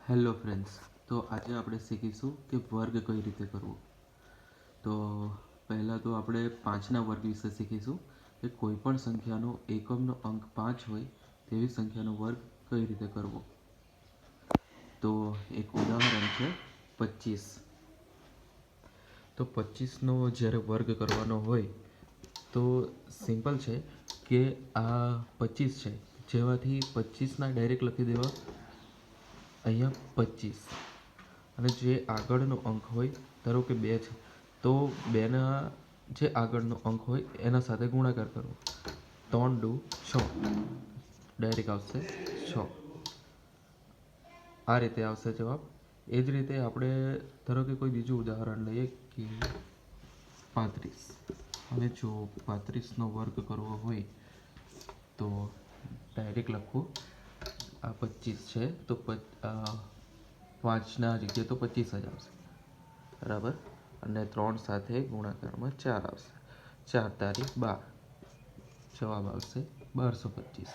Hello friends, તો આજે આપણે શીખીશું કે વર્ગ કઈ રીતે કરવો. તો પહેલાં તો આપણે 5ના વર્ગ વિશે શીખીશું કે કોઈ પણ સંખ્યાનો એકમનો અંક 5 હોય તેવી સંખ્યાનો વર્ગ કઈ રીતે કરવો. તો એક ઉદાહરણ છે 25. તો 25નો જ્યારે વર્ગ કરવાનો હોય તો સિમ્પલ છે કે આ 25 છે, જેવાથી 25ના ડાયરેક્ટ લખી દેવા અહીંયા 25, અને જે આગળનો અંક હોય, ધારો કે 2 છે તો 2ના જે આગળનો અંક હોય એના સાથે ગુણાકાર કરવો. 3 દુ 6, ડાયરેક્ટ આવશે 6. આ રીતે આવશે જવાબ. એ જ રીતે આપણે ધારો કે કોઈ બીજું ઉદાહરણ લઈએ કે 35. હવે જો 35નો વર્ગ કરવો હોય તો ડાયરેક્ટ લખવું, આ 25 છે તો 5ના જગ્યાએ તો 25 જ આવશે, બરાબર. અને 3 સાથે ગુણાકારમાં 4 આવશે. 4 તારીખ 12, જવાબ આવશે 1225.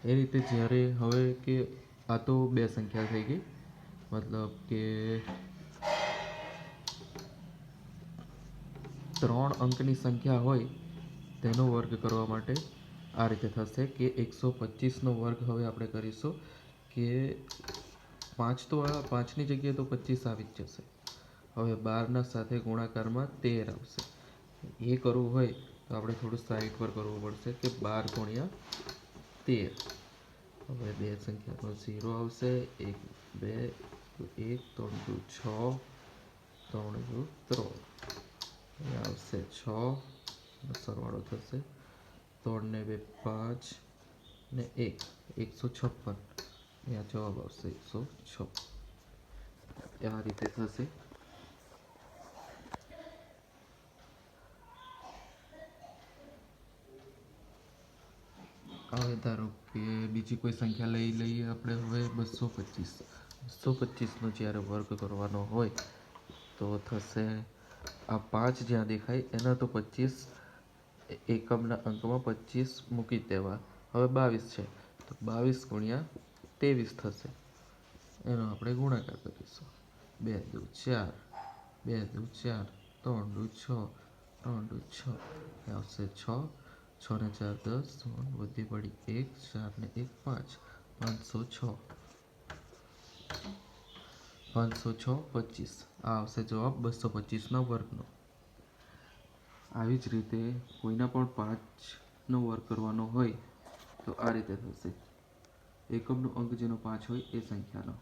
એ રીતે જ્યારે હવે કે આ તો 2 સંખ્યા થઈ ગઈ, મતલબ કે 3 અંકની સંખ્યા હોય તેનો વર્ગ કરવા માટે આ રીતે થશે કે 125નો વર્ગ હવે આપણે કરીશું કે 5 તો આ 5ની જગ્યાએ તો 25 આવી જ જશે. હવે 12ના સાથે ગુણાકારમાં 13 આવશે. એ કરવું હોય તો આપણે થોડું સાઈડ પર કરવું પડશે કે 12 ગુણ્યા 13. હવે 2 સંખ્યાનો 0 આવશે, 1 2 1, 3 દુ 6, 3 દુ 3, અહીંયા આવશે 6, સરવાળો થશે 3 ને 2 5 ને 1 156, અહીંયા જવાબ આવશે 106. આ રીતે થશે. હવે ધારો કે બીજી કોઈ સંખ્યા લઈ લઈએ આપણે. હવે 225નો જ્યારે વર્ગ કરવાનો હોય તો થશે આ 5 જ્યાં દેખાય એના તો 25 એકમના અંકમાં 25 મૂકી દેવા. હવે 22 છે તો 22 ગુણ્યા 23 થશે, એનો આપણે ગુણાકાર કરીશું. 2 દુ 4, 2 દુ 4, 3 દુ 6, 3 દુ 6, આવશે 6. 6 ને 4 10, વધી પડી 1, 4 ને 1 5, 506. 506 25, આ આવશે જવાબ 225ના વર્ગનો. આવી જ રીતે કોઈના પણ 5નો વર્ગ કરવાનો હોય તો આ રીતે થશે. એકમનો અંક જેનો 5 હોય એ સંખ્યાનો